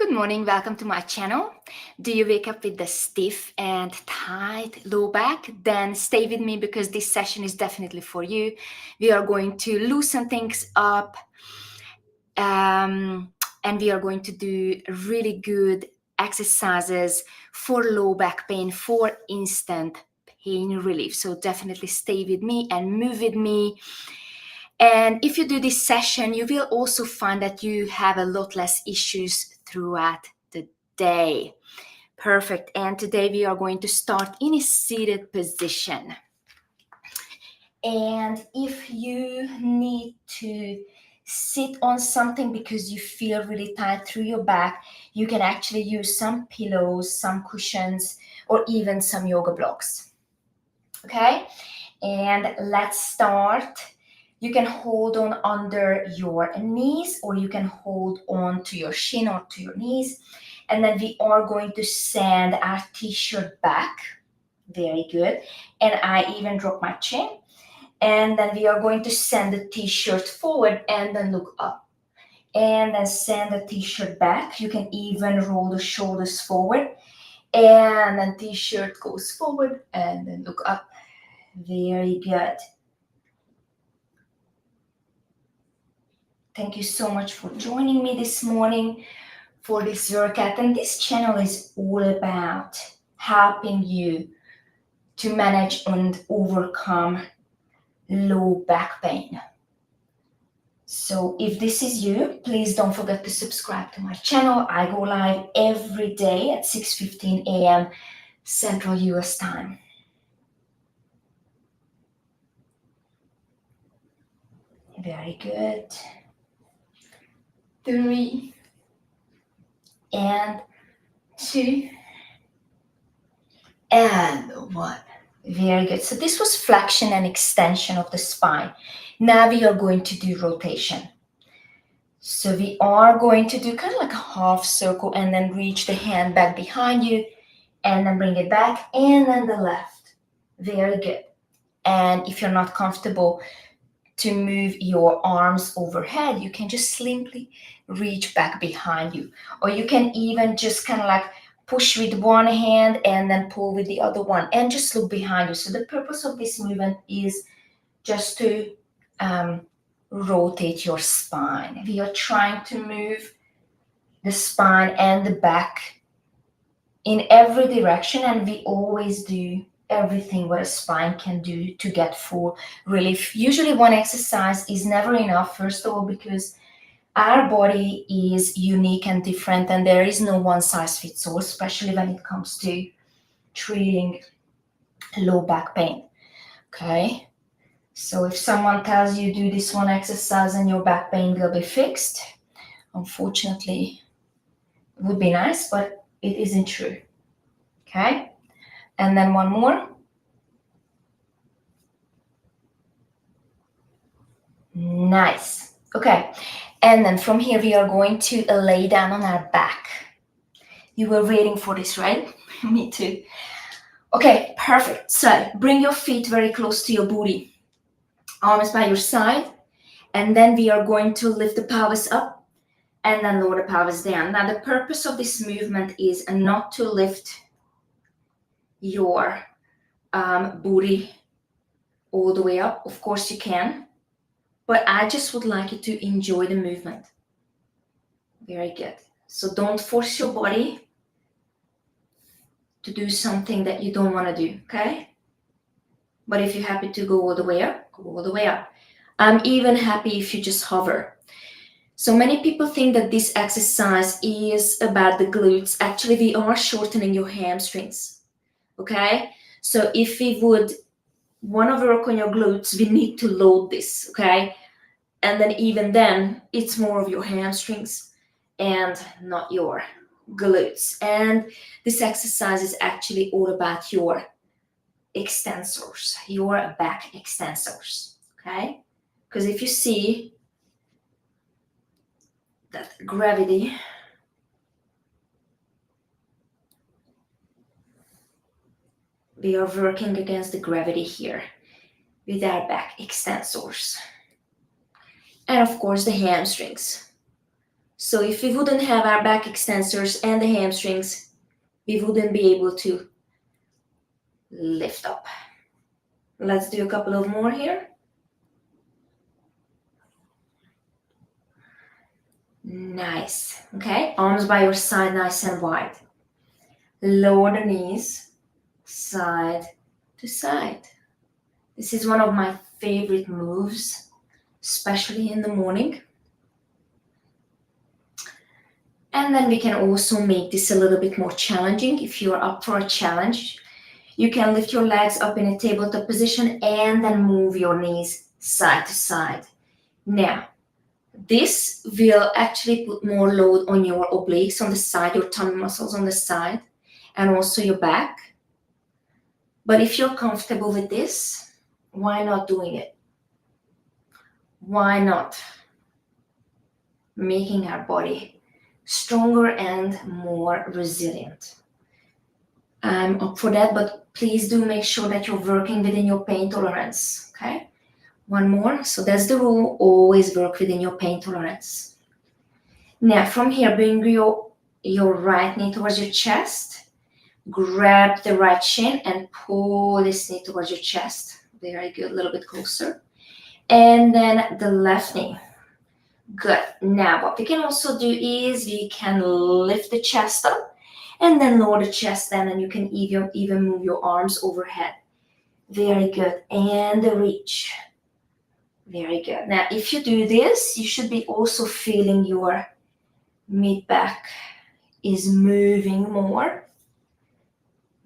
Good morning, welcome to my channel. Do you wake up with the stiff and tight low back? Then stay with me because this session is definitely for you. We are going to loosen things up and we are going to do really good exercises for low back pain, for instant pain relief. So definitely stay with me and move with me. And if you do this session, you will also find that you have a lot less issues throughout the day. Perfect. And today we are going to start in a seated position. And if you need to sit on something because you feel really tight through your back, you can actually use some pillows, some cushions, or even some yoga blocks. Okay? And let's start. You can hold on under your knees, or you can hold on to your shin or to your knees. And then we are going to send our t-shirt back. Very good. And I even drop my chin. And then we are going to send the t-shirt forward and then look up. And then send the t-shirt back. You can even roll the shoulders forward. And then t-shirt goes forward and then look up. Very good. Thank you so much for joining me this morning for this workout. And this channel is all about helping you to manage and overcome low back pain. So if this is you, please don't forget to subscribe to my channel. I go live every day at 6:15 a.m. Central US time. Very good. 3 and 2 and 1. Very good. So this was flexion and extension of the spine. Now we are going to do rotation. So we are going to do kind of like a half circle and then reach the hand back behind you and then bring it back and then the left. Very good. And if you're not comfortable to move your arms overhead, you can just simply reach back behind you. Or you can even just kind of like push with one hand and then pull with the other one and just look behind you. So the purpose of this movement is just to rotate your spine. We are trying to move the spine and the back in every direction, and we always do everything what a spine can do to get full relief. Usually one exercise is never enough, first of all, because our body is unique and different, and there is no one size fits all, especially when it comes to treating low back pain. Okay, so if someone tells you do this one exercise and your back pain will be fixed, unfortunately, it would be nice, but it isn't true. Okay, and then one more. Nice. Okay, and then from here we are going to lay down on our back. You were waiting for this, right? Me too. Okay, perfect. So bring your feet very close to your booty. Arms by your side. And then we are going to lift the pelvis up and then lower the pelvis down. Now the purpose of this movement is not to lift your booty all the way up. Of course you can. But I just would like you to enjoy the movement. Very good. So don't force your body to do something that you don't want to do, okay? But if you're happy to go all the way up, go all the way up. I'm even happy if you just hover. So many people think that this exercise is about the glutes. Actually, we are shortening your hamstrings, okay? So if we would want to work on your glutes, we need to load this, okay? And then even then, it's more of your hamstrings and not your glutes. And this exercise is actually all about your extensors, your back extensors, okay? Because if you see that gravity we are working against the gravity here with our back extensors. And of course the hamstrings. So if we wouldn't have our back extensors and the hamstrings, we wouldn't be able to lift up. Let's do a couple of more here. Nice. Okay, arms by your side, nice and wide. Lower the knees, side to side. This is one of my favorite moves, especially in the morning. And then we can also make this a little bit more challenging. If you're up for a challenge, you can lift your legs up in a tabletop position and then move your knees side to side. Now, this will actually put more load on your obliques on the side, your tummy muscles on the side, and also your back. But if you're comfortable with this, why not doing it? Why not making our body stronger and more resilient? I'm up for that, but please do make sure that you're working within your pain tolerance, okay? One more. So that's the rule. Always work within your pain tolerance. Now, from here, bring your right knee towards your chest. Grab the right shin and pull this knee towards your chest. Very good. A little bit closer. And then the left knee. Good. Now, what we can also do is we can lift the chest up and then lower the chest down, and you can even move your arms overhead. Very good. And the reach. Very good. Now, if you do this, you should be also feeling your mid-back is moving more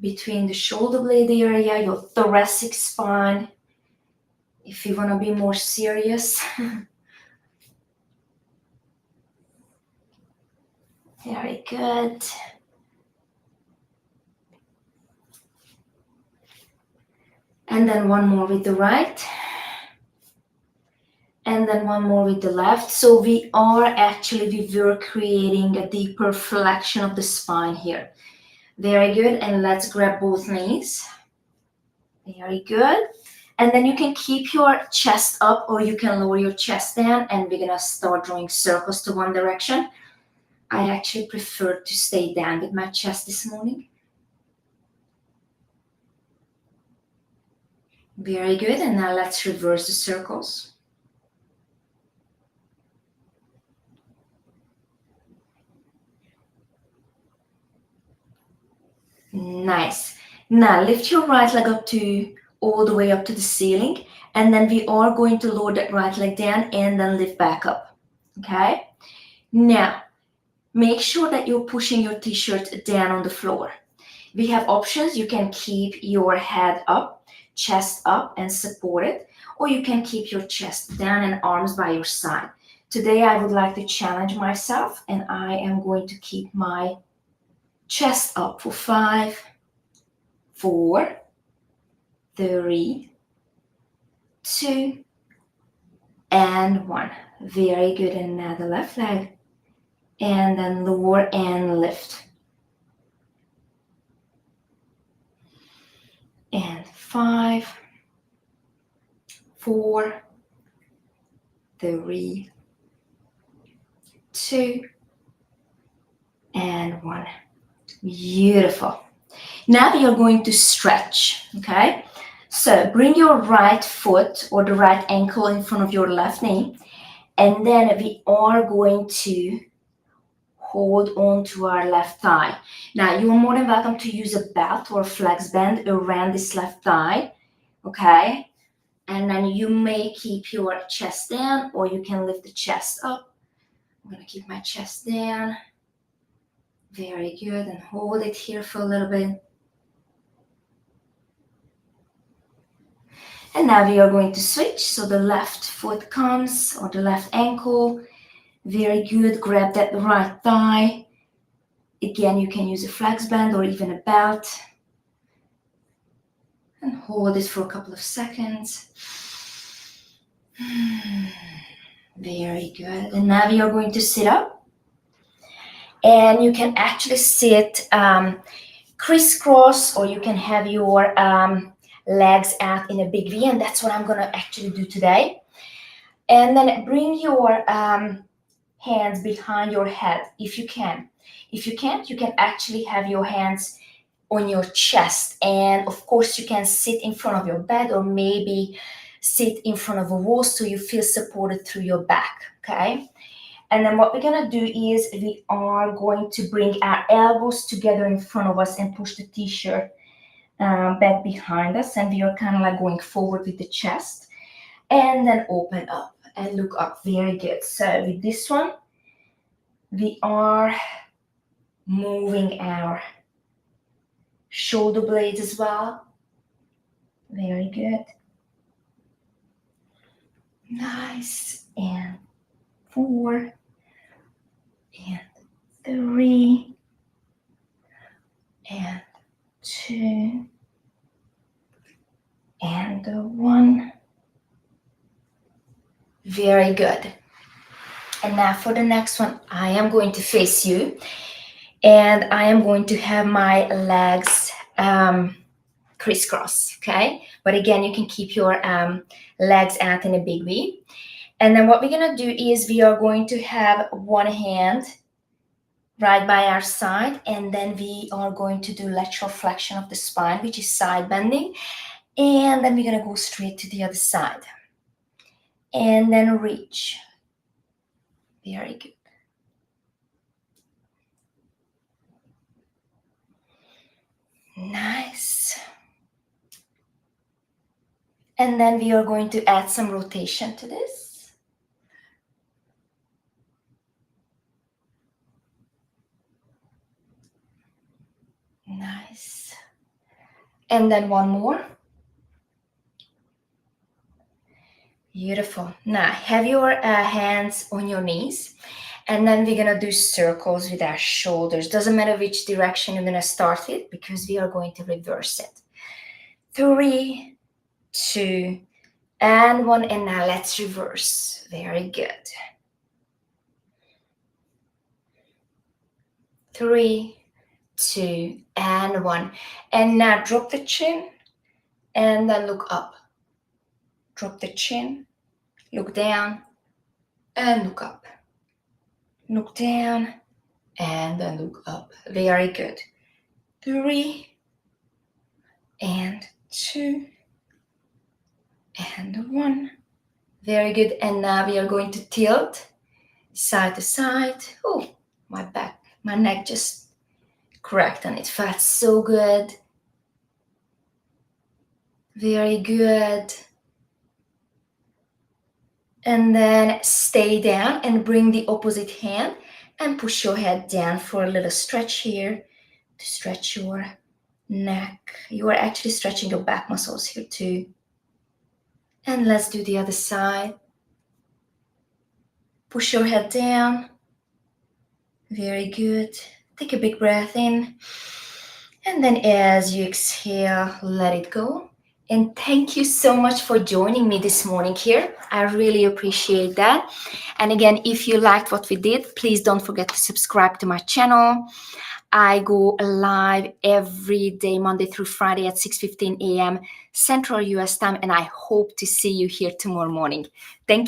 between the shoulder blade area, your thoracic spine. If you want to be more serious. Very good. And then one more with the right. And then one more with the left. So we were creating a deeper flexion of the spine here. Very good. And let's grab both knees. Very good. And then you can keep your chest up or you can lower your chest down, and we're gonna start drawing circles to one direction. I actually prefer to stay down with my chest this morning. Very good. And now let's reverse the circles. Nice. Now lift your right leg up to all the way up to the ceiling, and then we are going to lower that right leg down and then lift back up. Okay? Now, make sure that you're pushing your t-shirt down on the floor. We have options. You can keep your head up, chest up, and support it, or you can keep your chest down and arms by your side. Today, I would like to challenge myself, and I am going to keep my chest up for 5, 4, 3, 2, and 1. Very good. And now the left leg. And then lower and lift. And 5, 4, 3, 2, and 1. Beautiful. Now we are going to stretch, okay? So bring your right foot or the right ankle in front of your left knee, and then we are going to hold on to our left thigh. Now, you are more than welcome to use a belt or a flex band around this left thigh, okay? And then you may keep your chest down, or you can lift the chest up. I'm gonna keep my chest down. Very good, and hold it here for a little bit. And now we are going to switch. So the left foot comes, or the left ankle. Very good. Grab that right thigh. Again, you can use a flex band or even a belt. And hold it for a couple of seconds. Very good. And now we are going to sit up. And you can actually sit crisscross, or you can have your legs out in a big V, and that's what I'm going to actually do today. And then bring your hands behind your head if you can. If you can't, you can actually have your hands on your chest. And of course, you can sit in front of your bed or maybe sit in front of a wall so you feel supported through your back. Okay. And then what we're gonna do is we are going to bring our elbows together in front of us and push the t-shirt back behind us. And we are kind of like going forward with the chest. And then open up and look up. Very good. So with this one, we are moving our shoulder blades as well. Very good. Nice. And 4 and 3 and 2 and 1. Very good. And now for the next one, I am going to face you and I am going to have my legs crisscross, okay? But again, you can keep your legs out in a big V. And then what we're gonna do is we are going to have one hand right by our side, and then we are going to do lateral flexion of the spine, which is side bending. And then we're gonna go straight to the other side. And then reach. Very good. Nice. And then we are going to add some rotation to this. Nice. And then one more. Beautiful. Now have your hands on your knees, and then we're gonna do circles with our shoulders. Doesn't matter which direction you're gonna start it because we are going to reverse it. 3, 2, and 1, and now let's reverse. Very good. 3, 2, and 1. And now drop the chin and then look up. Drop the chin, look down, and look up. Look down, and then look up. Very good. 3, and 2, and 1. Very good. And now we are going to tilt side to side. Oh, my back, my neck just cracked and it felt so good. Very good. And then stay down and bring the opposite hand and push your head down for a little stretch here to stretch your neck. You are actually stretching your back muscles here too. And let's do the other side. Push your head down. Very good. Take a big breath in. And then as you exhale, let it go. And thank you so much for joining me this morning here. I really appreciate that. And again, if you liked what we did, please don't forget to subscribe to my channel. I go live every day, Monday through Friday at 6:15 a.m. Central US time, and I hope to see you here tomorrow morning. Thank you.